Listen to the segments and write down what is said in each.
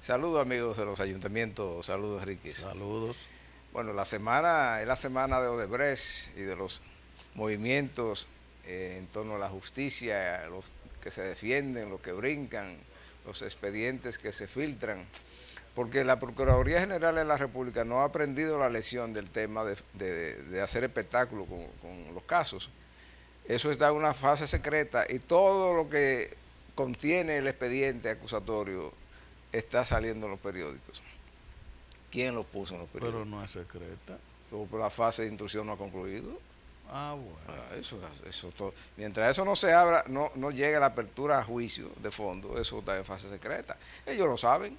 Saludos amigos de los ayuntamientos, saludos Enríquez. Saludos. Bueno, la semana es la semana de Odebrecht y de los movimientos en torno a la justicia, los que se defienden, los que brincan, los expedientes que se filtran, porque la Procuraduría General de la República no ha aprendido la lección del tema de hacer espectáculo con los casos. Eso está en una fase secreta y todo lo que contiene el expediente acusatorio está saliendo en los periódicos. ¿Quién lo puso en los Pero periódicos? no es secreta. Porque la fase de instrucción no ha concluido. Ah, bueno. Eso todo. Mientras eso no se abra, no llegue a la apertura a juicio de fondo, eso está en fase secreta. Ellos lo saben,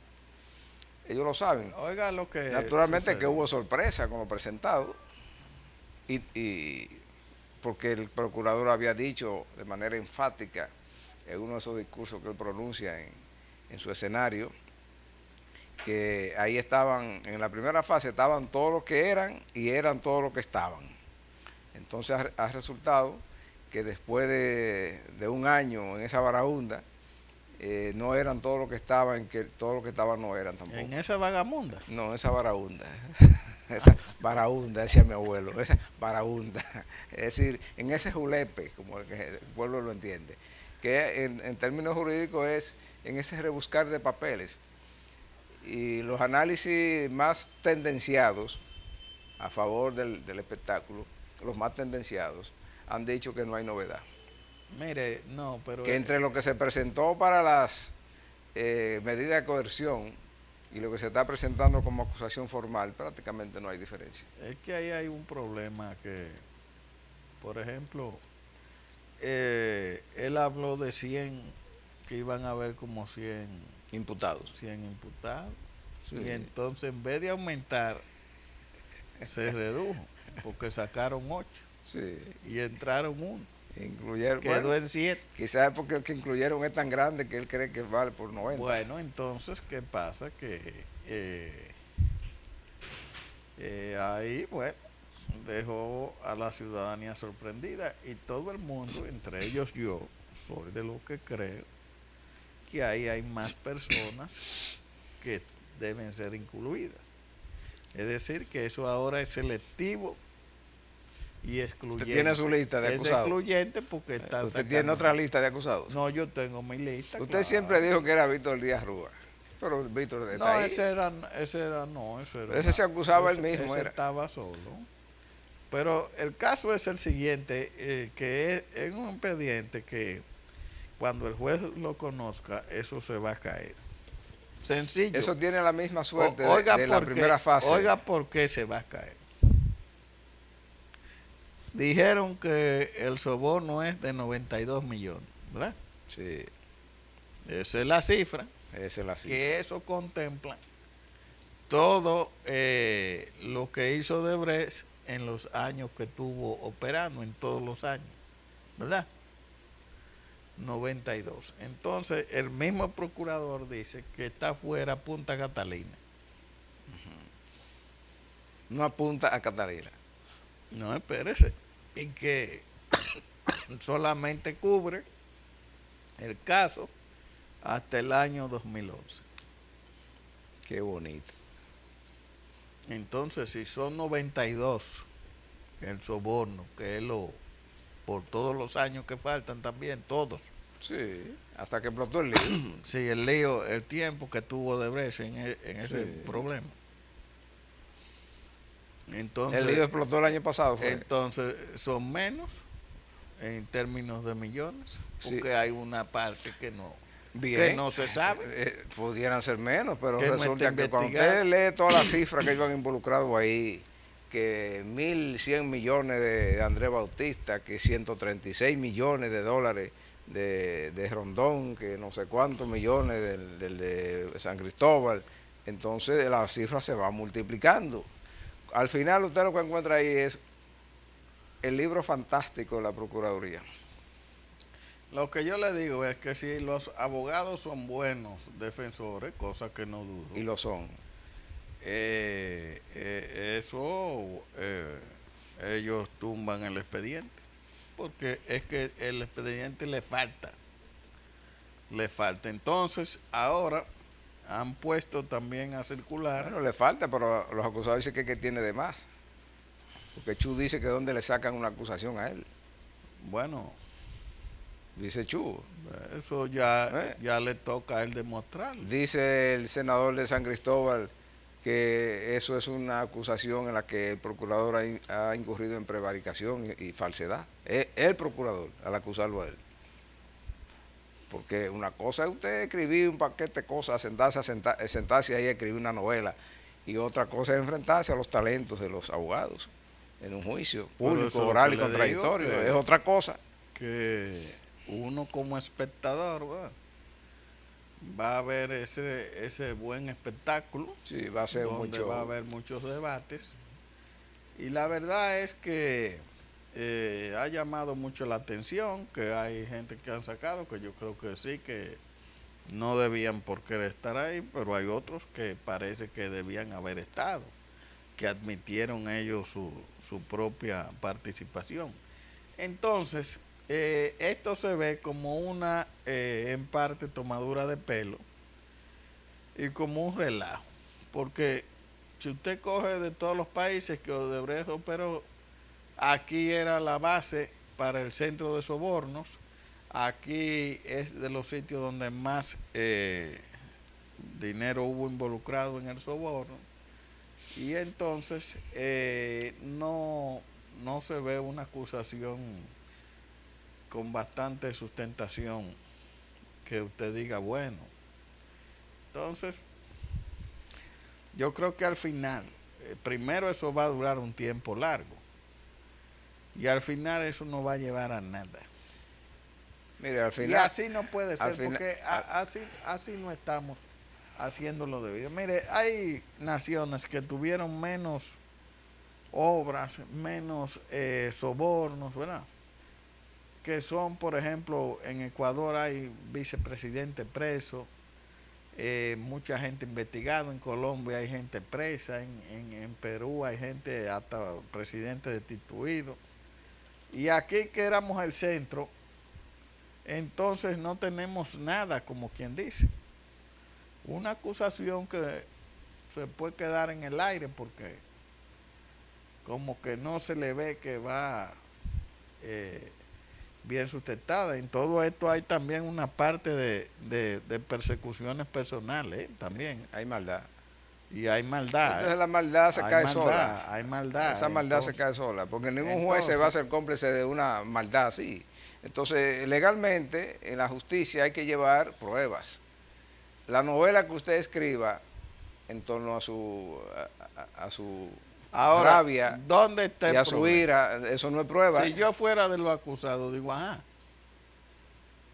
ellos lo saben. Oiga lo que Naturalmente que sucedió. hubo sorpresa con lo presentado y porque el procurador había dicho de manera enfática en uno de esos discursos que él pronuncia en su escenario, que ahí estaban, en la primera fase estaban todos los que eran y eran todos los que estaban. Entonces ha resultado que después de un año en esa varaunda, no eran todos los que estaban, que todos los que estaban no eran tampoco. En esa vagamunda. No, esa varaunda. Esa varaunda, decía mi abuelo, esa varaunda. Es decir, en ese julepe, como el pueblo lo entiende, que en términos jurídicos es en ese rebuscar de papeles. Y los análisis más tendenciados a favor del espectáculo, los más tendenciados, han dicho que no hay novedad. Mire, no, pero Que entre lo que se presentó para las medidas de coerción y lo que se está presentando como acusación formal, prácticamente no hay diferencia. es que ahí hay un problema que, por ejemplo, él habló de 100, que iban a haber como 100, Imputados. 100 imputados. Sí. Y entonces en vez de aumentar, se redujo, porque sacaron 8 Sí. y entraron 1. Incluyeron, Quedó bueno, en 7. quizás es porque el que incluyeron es tan grande que él cree que vale por 90. Bueno, entonces, ¿qué pasa? Que ahí, bueno, dejó a la ciudadanía sorprendida y todo el mundo, entre ellos yo, soy de lo que creo que ahí hay más personas que deben ser incluidas. Es decir, que eso ahora es selectivo y excluyente. Usted tiene su lista de acusados. Es excluyente porque está. Usted tiene otra lista de acusados. No, yo tengo mi lista. Usted claro. siempre dijo que era Víctor Díaz Rúa. Pero Víctor está No, ahí. ese era, no, Ese se acusaba él mismo, ese era. estaba solo. Pero el caso es el siguiente, que es un expediente que cuando el juez lo conozca, eso se va a caer. Sencillo. Eso tiene la misma suerte Oiga, de la primera fase. Oiga, ¿por qué se va a caer? Dijeron que el soborno es de 92 millones, ¿verdad? Sí, Esa es la cifra. esa es la cifra. Que eso contempla todo lo que hizo Odebrecht en los años que estuvo operando, en todos los años, ¿verdad? 92. Entonces, el mismo procurador dice que está fuera Punta Catalina. No apunta a Catalina. No, espérese. Y que solamente cubre el caso hasta el año 2011. Qué bonito. Entonces, si son 92 el soborno, que es lo por todos los años que faltan también, todos. Sí, hasta que explotó el lío. Sí, el lío, el tiempo que tuvo Odebrecht en ese Sí. problema. Entonces, El lío explotó el año pasado, fue. entonces son menos en términos de millones, porque Sí. hay una parte que no, Bien. que no se sabe. Pudieran ser menos, pero Que no resulta está que cuando investigado. usted lee todas las cifras que iban involucrados ahí, que 1.100 millones de Andrés Bautista, que 136 millones de dólares de Rondón, que no sé cuántos millones del de San Cristóbal, entonces las cifras se van multiplicando. Al final usted lo que encuentra ahí es el libro fantástico de la Procuraduría. Lo que yo le digo es que si los abogados son buenos defensores, cosa que no dudo, Y lo son. ellos tumban el expediente, porque es que el expediente le falta. Entonces, ahora han puesto también a circular. Bueno, le falta, pero los acusados dicen que tiene de más. Porque Chu dice que dónde le sacan una acusación a él. Bueno, Dice Chu. eso ya, ¿Eh? ya le toca a él demostrar. Dice el senador de San Cristóbal que eso es una acusación en la que el procurador ha incurrido en prevaricación y falsedad. El procurador, al acusarlo a él. Porque una cosa es usted escribir un paquete de cosas, sentarse ahí a escribir una novela, y otra cosa es enfrentarse a los talentos de los abogados en un juicio público, oral y contradictorio. Es otra cosa. Que uno como espectador va a ver ese buen espectáculo. Sí, va a ser donde va a haber muchos debates. Y la verdad es que ha llamado mucho la atención, que hay gente que han sacado, que yo creo que sí, que no debían por qué estar ahí, pero hay otros que parece que debían haber estado, que admitieron ellos su propia participación. Entonces, esto se ve como una, en parte, tomadura de pelo y como un relajo, porque si usted coge de todos los países que Odebrecht operó, aquí era la base para el centro de sobornos, aquí es de los sitios donde más dinero hubo involucrado en el soborno, y entonces no se ve una acusación con bastante sustentación que usted diga, bueno. Entonces, yo creo que al final, primero eso va a durar un tiempo largo, y al final eso no va a llevar a nada. Mire, al final, y así no puede ser, porque así no estamos haciendo lo debido. Mire, hay naciones que tuvieron menos obras, menos sobornos, ¿verdad? Que son, por ejemplo, en Ecuador hay vicepresidente preso, mucha gente investigada, en Colombia hay gente presa, en Perú hay gente, hasta presidente destituido, y aquí que éramos el centro, entonces no tenemos nada, como quien dice, una acusación que se puede quedar en el aire porque como que no se le ve que va bien sustentada. En todo esto hay también una parte de persecuciones personales, también. Hay maldad. Y hay maldad. Entonces la maldad se cae sola. Hay maldad. Esa maldad se cae sola, porque ningún juez se va a ser cómplice de una maldad así. Entonces, legalmente, en la justicia hay que llevar pruebas. La novela que usted escriba en torno a su ahora, rabia, ¿dónde está y a su ira, eso no es prueba. Si yo fuera de los acusados, digo,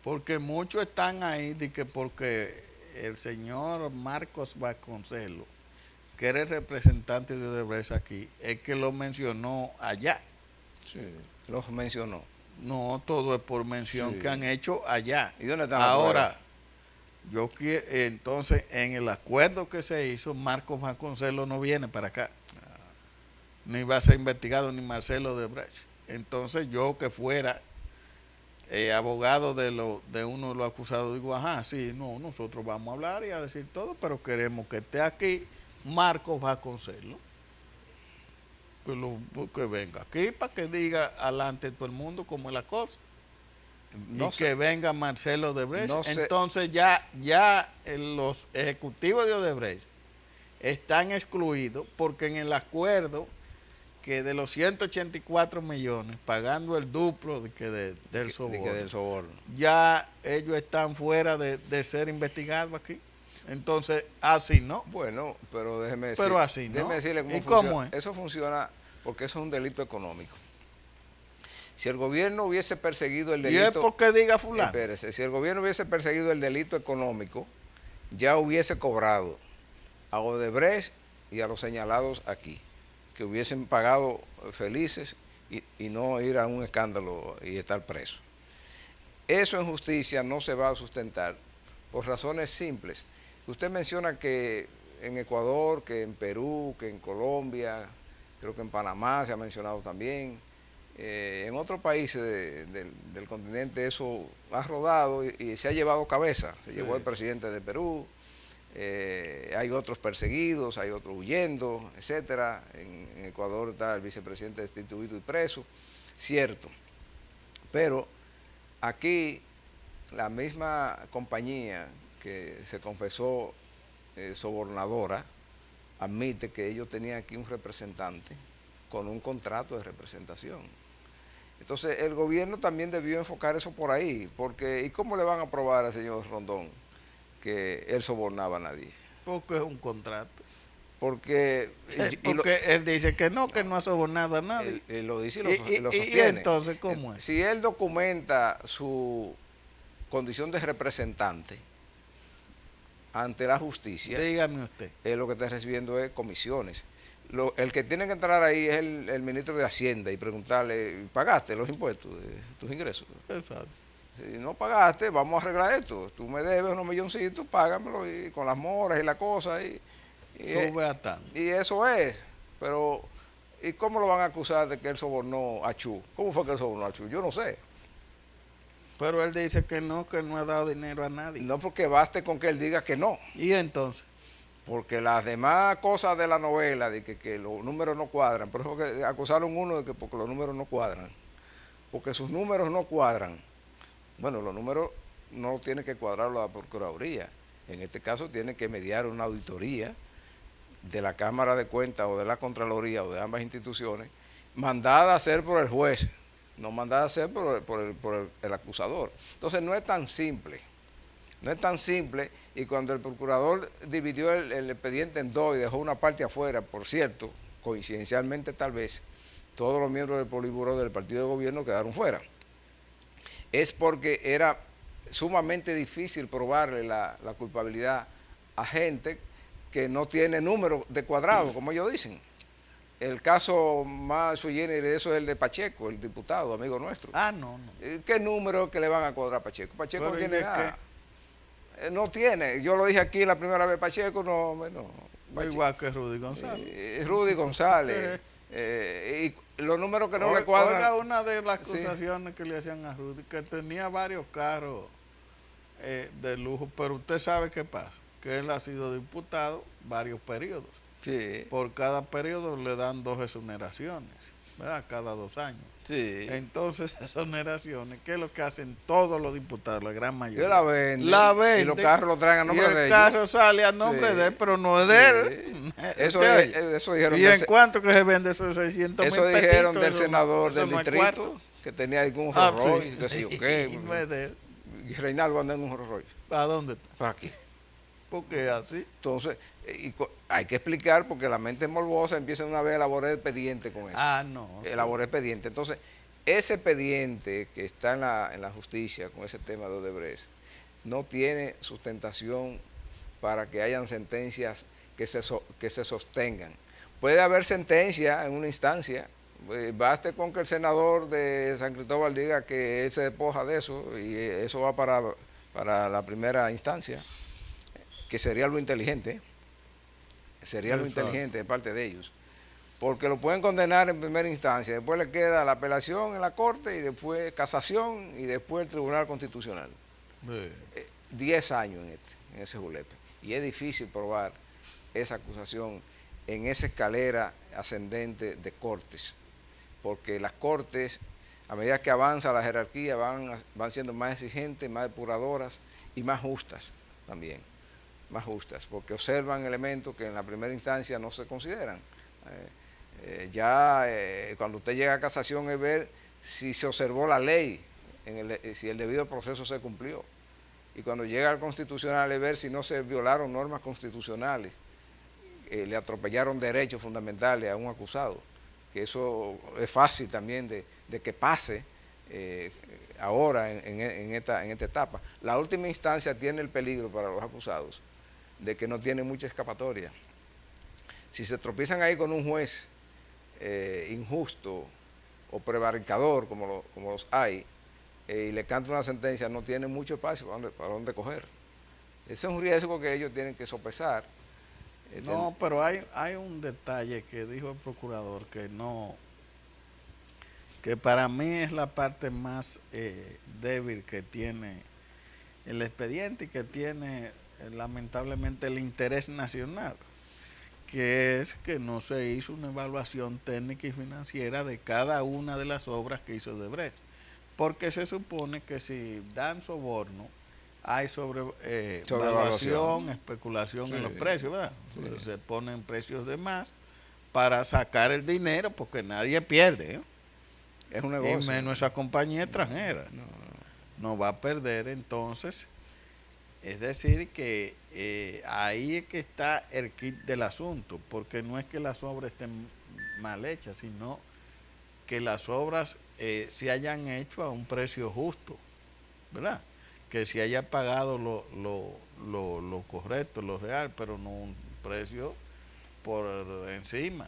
porque muchos están ahí de que porque el señor Marcos Vasconcelos, que era el representante de Odebrecht aquí, es que lo mencionó allá. Sí, lo mencionó. No, todo es por mención que han hecho allá. ¿Y dónde están ahora? Entonces, en el acuerdo que se hizo, Marcos Vasconcelos no viene para acá. Ni va a ser investigado ni Marcelo Odebrecht. Entonces, yo que fuera abogado de uno de los acusados, digo, sí, no, nosotros vamos a hablar y a decir todo, pero queremos que esté aquí Marcos Vasconcelos, que venga aquí para que diga adelante todo el mundo cómo es la cosa. Que venga Marcelo Odebrecht. Entonces ya los ejecutivos de Odebrecht están excluidos, porque en el acuerdo que de los 184 millones, pagando el duplo del soborno, ya ellos están fuera de ser investigados aquí. Entonces, así no. Bueno, pero déjeme decirle cómo ¿Cómo es? Eso funciona porque eso es un delito económico. Si el gobierno hubiese perseguido el delito... ¿Y es porque diga fulano? Espérese, si el gobierno hubiese perseguido el delito económico, ya hubiese cobrado a Odebrecht y a los señalados aquí, que hubiesen pagado felices y no ir a un escándalo y estar preso. Eso en justicia no se va a sustentar por razones simples. Usted menciona que en Ecuador, que en Perú, que en Colombia, creo que en Panamá se ha mencionado también. En otros países del continente eso ha rodado y se ha llevado cabeza. Se llevó el presidente de Perú, hay otros perseguidos, hay otros huyendo, etcétera. En Ecuador está el vicepresidente destituido y preso, cierto. Pero aquí la misma compañía que se confesó sobornadora admite que ellos tenían aquí un representante con un contrato de representación. Entonces el gobierno también debió enfocar eso por ahí, porque ¿y cómo le van a probar al señor Rondón que él sobornaba a nadie? Porque es un contrato. Porque, porque él dice que no ha sobornado a nadie. Él lo dice y lo sostiene. ¿Y entonces cómo es? Si él documenta su condición de representante ante la justicia, dígame usted, él lo que está recibiendo es comisiones. El que tiene que entrar ahí es el ministro de Hacienda y preguntarle, ¿pagaste los impuestos de tus ingresos? exacto. Si no pagaste, vamos a arreglar esto. Tú me debes unos milloncitos, págamelo y con las moras y la cosa. Sube a tanto. Y eso es. Pero, ¿y cómo lo van a acusar de que él sobornó a Chu? ¿Cómo fue que él sobornó a Chu? Yo no sé. Pero él dice que no ha dado dinero a nadie. No, porque baste con que él diga que no. ¿Y entonces? Porque las demás cosas de la novela, de que los números no cuadran, por eso que acusaron uno de que porque los números no cuadran. Porque sus números no cuadran. Bueno, los números no tiene que cuadrar la Procuraduría. En este caso tiene que mediar una auditoría de la Cámara de Cuentas o de la Contraloría o de ambas instituciones, mandada a hacer por el juez, no mandada a hacer por el acusador. Entonces no es tan simple. No es tan simple, y cuando el procurador dividió el expediente en dos y dejó una parte afuera, por cierto, coincidencialmente tal vez, todos los miembros del Politburó del partido de gobierno quedaron fuera. Es porque era sumamente difícil probarle la culpabilidad a gente que no tiene número de cuadrado, como ellos dicen. El caso más sui generis de eso es el de Pacheco, el diputado, amigo nuestro. No. ¿Qué número que le van a cuadrar a Pacheco? Pacheco no tiene nada. No tiene. Yo lo dije aquí la primera vez, Pacheco no. Igual que Rudy González. Rudy González. Y los números que no le cuadran. Oiga, una de las acusaciones que le hacían a Rudy, que tenía varios carros de lujo, pero usted sabe qué pasa, que él ha sido diputado varios periodos. Sí. Por cada periodo le dan 2 exoneraciones, ¿verdad? Cada 2 años. Sí. Entonces, exoneraciones, ¿qué es lo que hacen todos los diputados, la gran mayoría? Que la venden. Y los carros los traen a nombre de ellos. Y el carro sale a nombre de él, pero no es de él. Eso dijeron. ¿Y en cuánto que se vende esos 600 mil pesitos? Eso dijeron del senador del distrito, que tenía algún Rolls Royce, qué sé yo qué. Y no es de él. Y Reinaldo anda en un Rolls Royce. ¿A dónde está? Para aquí. ¿Por qué así? Entonces, hay que explicar porque la mente morbosa empieza una vez a elaborar expediente con eso. No. Elaborar expediente. Entonces, ese expediente que está en la justicia con ese tema de Odebrecht no tiene sustentación para que hayan sentencias que se sostengan. Puede haber sentencia en una instancia, baste con que el senador de San Cristóbal diga que él se despoja de eso y eso va para la primera instancia, que sería lo inteligente, de parte de ellos, porque lo pueden condenar en primera instancia, después le queda la apelación en la Corte y después casación y después el Tribunal Constitucional. 10 años en ese julepe. Y es difícil probar esa acusación en esa escalera ascendente de cortes, porque las cortes, a medida que avanza la jerarquía, van siendo más exigentes, más depuradoras y más justas también. Más justas, porque observan elementos que en la primera instancia no se consideran. Cuando usted llega a casación es ver si se observó la ley, si el debido proceso se cumplió. Y cuando llega al constitucional es ver si no se violaron normas constitucionales, le atropellaron derechos fundamentales a un acusado, que eso es fácil también de que pase ahora en esta etapa. La última instancia tiene el peligro para los acusados de que no tiene mucha escapatoria. Si se tropiezan ahí con un juez injusto o prevaricador, como los hay, y le canta una sentencia, no tiene mucho espacio para dónde coger. Ese es un riesgo que ellos tienen que sopesar. No, pero hay un detalle que dijo el procurador que para mí es la parte más débil que tiene el expediente y que tiene lamentablemente el interés nacional, que es que no se hizo una evaluación técnica y financiera de cada una de las obras que hizo Odebrecht, porque se supone que si dan soborno hay sobrevaluación, especulación Sí, en los precios, ¿verdad? sí. Entonces se ponen precios de más para sacar el dinero, porque nadie pierde, ¿eh? Es un Y negocio. menos esa compañía extranjera. No, No va a perder. Entonces, es decir que ahí es que está el kit del asunto, porque no es que las obras estén mal hechas, sino que las obras se hayan hecho a un precio justo, ¿verdad? Que se haya pagado lo correcto, lo real, pero no un precio por encima.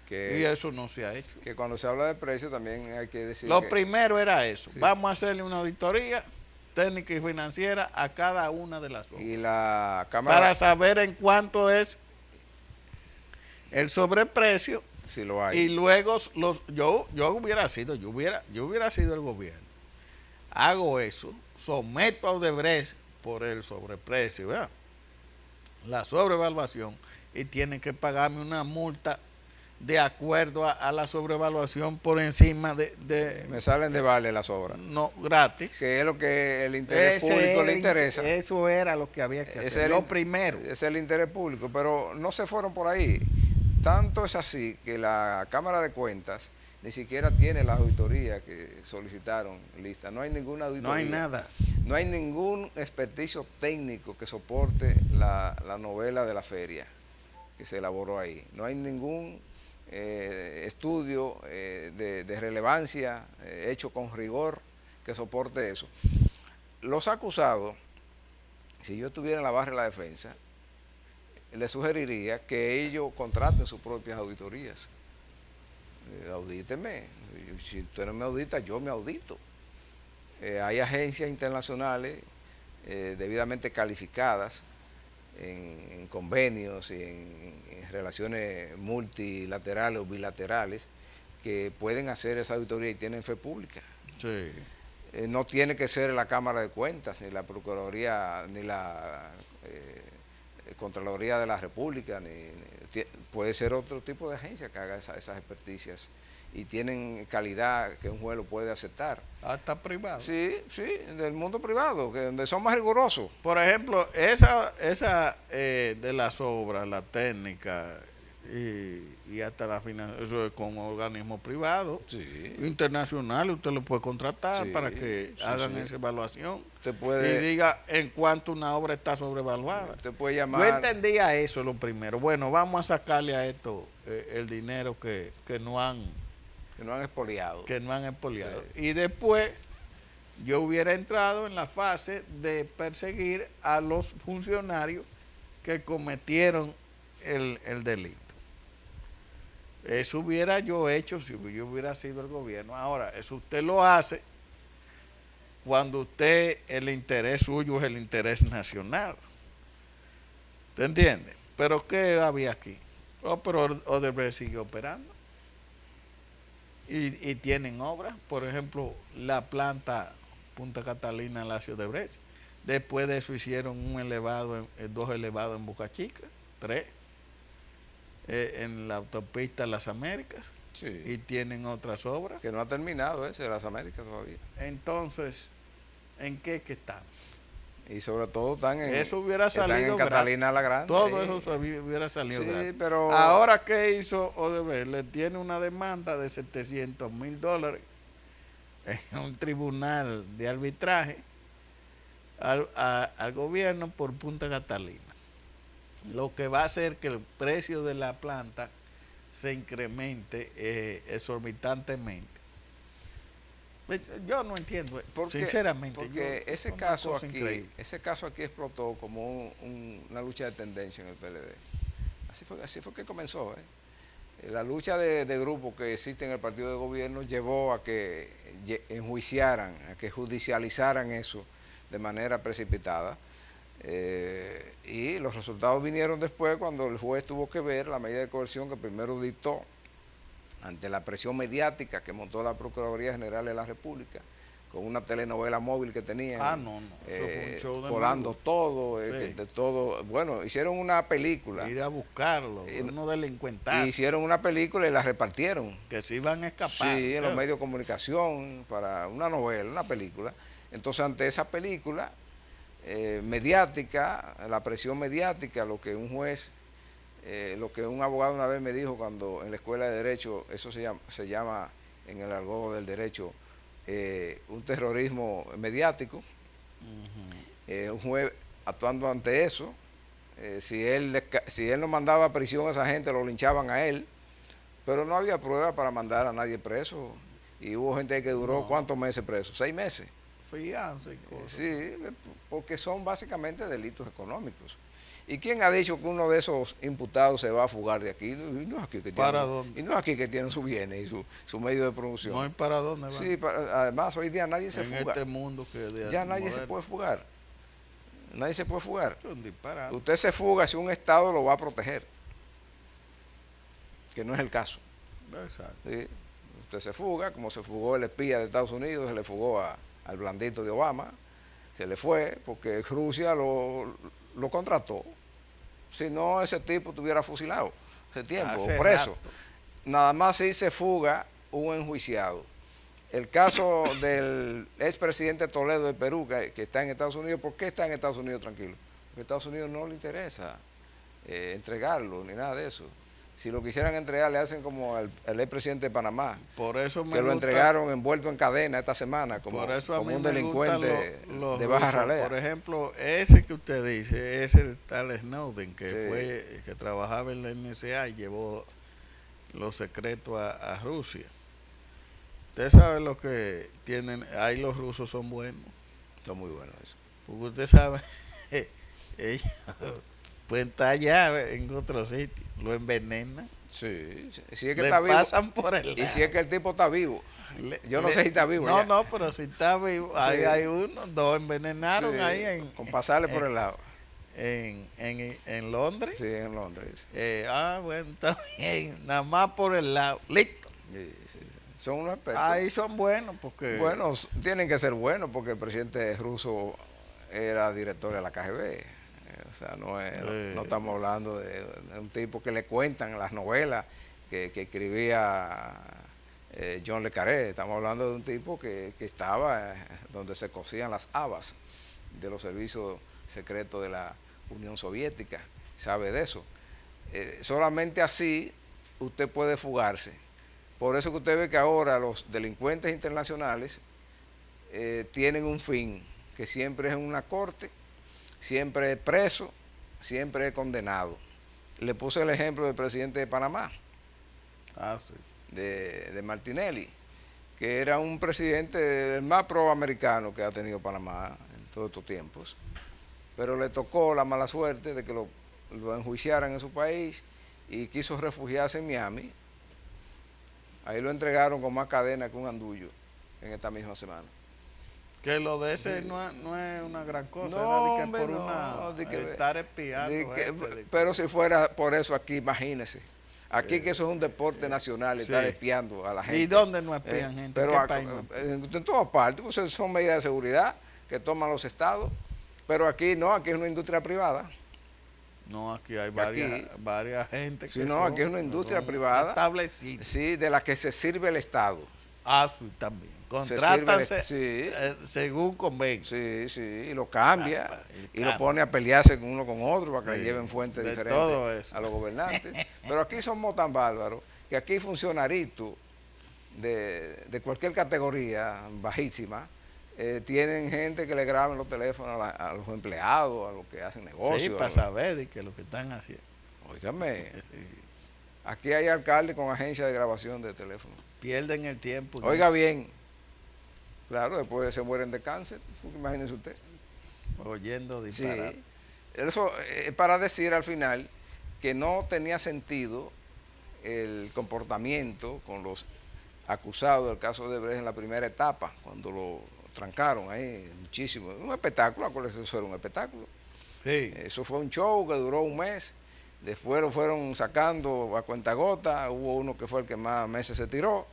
Y que, eso no se ha hecho. que cuando se habla de precio también hay que decir Lo que primero era eso. Sí. Vamos a hacerle una auditoría técnica y financiera a cada una de las obras, y la Cámara, para saber en cuánto es el sobreprecio, si lo hay, y luego yo hubiera sido el gobierno, hago eso, someto a Odebrecht por el sobreprecio, ¿verdad? La sobrevaluación, y tienen que pagarme una multa de acuerdo a la sobrevaluación por encima me salen de vale las obras, no gratis. que es lo que el interés público le interesa. Eso era lo que había que Ese hacer. es Lo el- primero. Es el interés público, pero no se fueron por ahí. Tanto es así que la Cámara de Cuentas ni siquiera tiene la auditoría que solicitaron lista. No hay ninguna auditoría. No hay nada. No hay ningún experticio técnico que soporte la novela de la feria que se elaboró ahí. No hay ningún estudio de relevancia hecho con rigor que soporte eso. Los acusados, si yo estuviera en la barra de la defensa, le sugeriría que ellos contraten sus propias auditorías. Audíteme. Si usted no me audita, yo me audito. Hay agencias internacionales debidamente calificadas en convenios y en relaciones multilaterales o bilaterales que pueden hacer esa auditoría y tienen fe pública. Sí. No tiene que ser la Cámara de Cuentas, ni la Procuraduría, ni la Contraloría de la República, puede ser otro tipo de agencia que haga esas experticias y tienen calidad que un juez lo puede aceptar. Hasta privado. Sí, del mundo privado, que donde son más rigurosos. Por ejemplo, esa de las obras, la técnica y hasta la financiación, eso es con organismos privados, Sí. internacionales, usted lo puede contratar Sí, para que sí, hagan sí. esa evaluación Usted y puede, diga en cuánto una obra está sobrevaluada. usted puede Yo llamar. entendía eso lo primero. Bueno, vamos a sacarle a esto el dinero que no han Que no han expoliado. expoliado. Sí. Y después yo hubiera entrado en la fase de perseguir a los funcionarios que cometieron el delito. Eso hubiera yo hecho si yo hubiera sido el gobierno. Ahora, eso usted lo hace cuando el interés suyo es el interés nacional. ¿Te entiende? Pero ¿qué había aquí? Pero Odebrecht sigue operando. Y tienen obras, por ejemplo, la planta Punta Catalina Lacio Odebrecht. Después de eso hicieron dos elevados en Boca Chica, 3, en la autopista Las Américas, Sí. y tienen otras obras. Que no ha terminado ese de las Américas todavía. Entonces, ¿en qué que estamos? Y sobre todo Eso hubiera están salido en Catalina la Grande. Todo eso hubiera salido Sí, gratis. pero Ahora, ¿qué hizo Odebrecht? Le tiene una demanda de $700,000 en un tribunal de arbitraje al gobierno por Punta Catalina. Lo que va a hacer que el precio de la planta se incremente exorbitantemente. Yo no entiendo, sinceramente. Porque ese una caso cosa aquí, increíble. explotó como una lucha de tendencia en el PLD. Así fue que comenzó. La lucha de grupos que existen en el partido de gobierno llevó a que enjuiciaran, a que judicializaran eso de manera precipitada. Y los resultados vinieron después cuando el juez tuvo que ver la medida de coerción que primero dictó ante la presión mediática que montó la Procuraduría General de la República con una telenovela móvil que tenían. No. Eso fue un show de Colando nuevo. todo, Sí. de todo. Bueno, hicieron una película. Ir a buscarlo, unos delincuentazos. Hicieron una película y la repartieron. Que se iban a escapar. Sí, en los medios de comunicación, para una novela, una película. Entonces, ante esa película mediática, la presión mediática, lo que un juez, lo que un abogado una vez me dijo cuando en la escuela de Derecho, eso se llama en el argot del derecho, un terrorismo mediático. Un juez actuando ante eso, si él no mandaba a prisión a esa gente, lo linchaban a él, pero no había prueba para mandar a nadie preso, y hubo gente que duró ¿cuántos meses preso? 6 meses. Fianza y cosas. Sí, porque son básicamente delitos económicos. ¿Y quién ha dicho que uno de esos imputados se va a fugar de aquí? Y no es aquí que ¿Para tienen, dónde? y no es aquí que tienen sus bienes y su medio de producción. No hay para dónde va. Sí, además hoy día nadie se en fuga. este mundo que Ya nadie se puede fugar. Nadie se puede fugar. Es un disparate. Usted se fuga si un Estado lo va a proteger, que no es el caso. Exacto. ¿Sí? Usted se fuga, como se fugó el espía de Estados Unidos, se le fugó al blandito de Obama, se le fue porque Rusia lo contrató. Si no, ese tipo estuviera fusilado hace tiempo, Hace preso. rato. Nada más si se fuga un enjuiciado. El caso del expresidente Toledo de Perú, que está en Estados Unidos, ¿por qué está en Estados Unidos tranquilo? Porque a Estados Unidos no le interesa entregarlo ni nada de eso. Si lo quisieran entregar, le hacen como el expresidente de Panamá, Por eso me que lo gusta, entregaron envuelto en cadena esta semana, como por eso a como mí un me delincuente gustan los de baja rusos. ralea. Por ejemplo, ese que usted dice, es el tal Snowden, que trabajaba en la NSA y llevó los secretos a Rusia. Usted sabe lo que tienen, ahí los rusos son buenos. Son muy buenos eso. Porque usted sabe, ellos pueden estar allá en otro sitio, lo envenenan, Sí, si es que le está vivo. pasan por el lado. Y si es que el tipo está vivo. Yo no sé si está vivo. No, ya. pero si está vivo, ahí Sí. hay uno, dos envenenaron Sí, ahí con pasarle por el lado. en Londres. Sí, en Londres. Bueno, está bien, nada más por el lado, listo. Sí, sí, sí. Son unos expertos. Ahí son buenos porque Buenos, tienen que ser buenos porque el presidente ruso era director de la KGB. O sea, no estamos hablando de un tipo que le cuentan las novelas que escribía John le Carré. Estamos hablando de un tipo que estaba donde se cosían las habas de los servicios secretos de la Unión Soviética. Sabe de eso. Solamente así usted puede fugarse. Por eso que usted ve que ahora los delincuentes internacionales tienen un fin, que siempre es en una corte, siempre es preso, siempre es condenado. Le puse el ejemplo del presidente de Panamá, sí. de Martinelli, que era un presidente el más proamericano que ha tenido Panamá en todos estos tiempos, pero le tocó la mala suerte de que lo enjuiciaran en su país y quiso refugiarse en Miami. Ahí lo entregaron con más cadena que un andullo en esta misma semana. Que lo de ese Sí. no es una gran cosa, No, era de que hombre, por no, de que- estar espiando. Pero si fuera por eso aquí, imagínese. Aquí que eso es un deporte nacional, estar sí. espiando a la gente. ¿Y dónde no espían gente? Pero ¿Qué a- país no espían? en todas partes, pues son medidas de seguridad que toman los estados. Pero aquí no, aquí es una industria privada. No, aquí hay Aquí- varias gente Sí, que no, aquí es una industria privada. establecida. Sí, de la que se sirve el Estado. Sí, también. Se Contratan sirve, sí. según convenga. Sí, sí, y lo cambia y lo cambia. pone a pelearse con uno con otro para que le Sí, lleven fuentes de diferentes todo eso. a los gobernantes. Pero aquí somos tan bárbaros que aquí funcionarios de cualquier categoría bajísima tienen gente que le graben los teléfonos a los empleados, a los que hacen negocios. Sí, para saber de que lo que están haciendo. Óigame, aquí hay alcaldes con agencia de grabación de teléfono. Pierden el tiempo. en Oiga eso. bien, claro, después se mueren de cáncer, imagínense usted. Oyendo Sí, disparar. eso es para decir al final que no tenía sentido el comportamiento con los acusados del caso de Brecht en la primera etapa, cuando lo trancaron ahí muchísimo. Un espectáculo, acuérdense, eso era un espectáculo. Sí. Eso fue un show que duró un mes, después lo fueron sacando a cuentagota, hubo uno que fue el que más meses se tiró,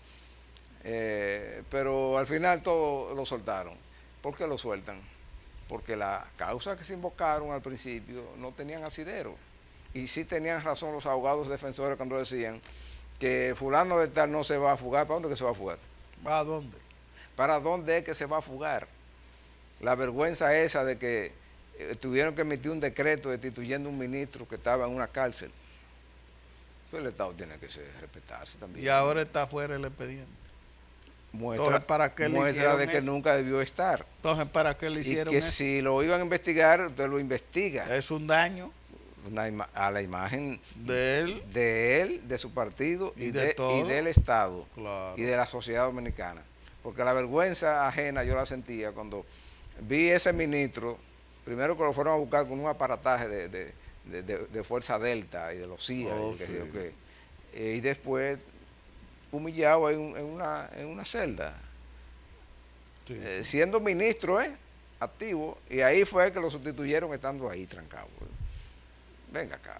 Pero al final todo lo soltaron. ¿Por qué lo sueltan? Porque la causa que se invocaron al principio no tenían asidero. Y sí tenían razón los abogados defensores cuando decían que fulano de tal no se va a fugar. ¿Para dónde que se va a fugar? ¿A dónde? ¿Para dónde es que se va a fugar? La vergüenza esa de que tuvieron que emitir un decreto destituyendo a un ministro que estaba en una cárcel. Pues el Estado tiene que respetarse también. Y ahora está fuera el expediente. Muestra, Entonces, ¿para qué le hicieron de que eso? nunca debió estar. Entonces, ¿para qué le Y hicieron que eso? si lo iban a investigar, usted lo investiga. Es un daño A la imagen de él. de él, de su partido Y de todo. y del Estado Claro. y de la sociedad dominicana. Porque la vergüenza ajena yo la sentía cuando vi ese ministro, primero que lo fueron a buscar con un aparataje de Fuerza Delta y de los CIA, Oh, y, qué sé sí. yo qué. Y después humillado en una celda, Sí, siendo ministro, activo, y ahí fue que lo sustituyeron estando ahí trancado. Venga acá.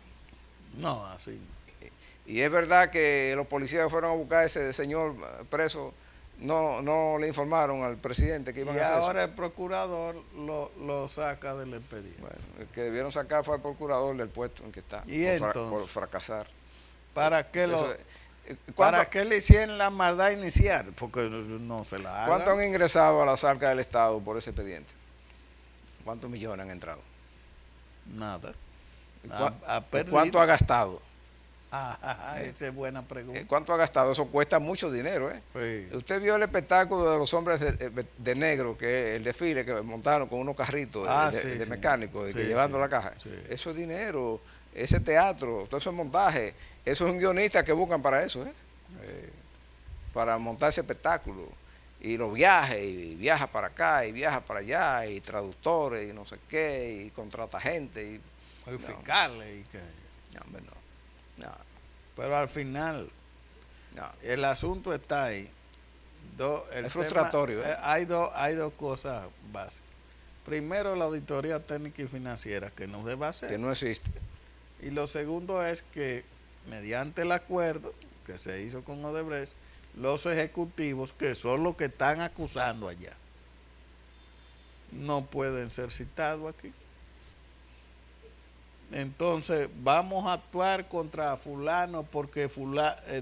No, así no. Y es verdad que los policías fueron a buscar a ese señor preso, no le informaron al presidente que iban Y a hacer eso. ahora el procurador lo saca del expediente. Bueno, el que debieron sacar fue al procurador del puesto en que está, ¿Y entonces? por fracasar. ¿Para qué, Eso, ¿Para qué le hicieron la maldad inicial? Porque no se la hagan. ¿Cuánto han ingresado a las arcas del Estado por ese expediente? ¿Cuántos millones han entrado? Nada. ¿Y perdido. cuánto ha gastado? Esa es buena pregunta. ¿Cuánto ha gastado? Eso cuesta mucho dinero, Sí. Usted vio el espectáculo de los hombres de negro, que el desfile que montaron con unos carritos de mecánicos, que llevando la caja. Sí. Eso es dinero, ese teatro, todo eso es montaje. Eso es un guionista que buscan para eso, para montar ese espectáculo. Y los viajes, y viaja para acá, y viaja para allá, y traductores, y no sé qué, y contrata gente. Y Fiscales y que... no, hombre, no. Pero al final, No. el asunto está ahí. Es frustratorio. Hay dos cosas básicas. Primero, la auditoría técnica y financiera, que no se va a hacer. Que no existe. Y lo segundo es que, mediante el acuerdo que se hizo con Odebrecht, los ejecutivos, que son los que están acusando allá, no pueden ser citados aquí. Entonces, vamos a actuar contra fulano porque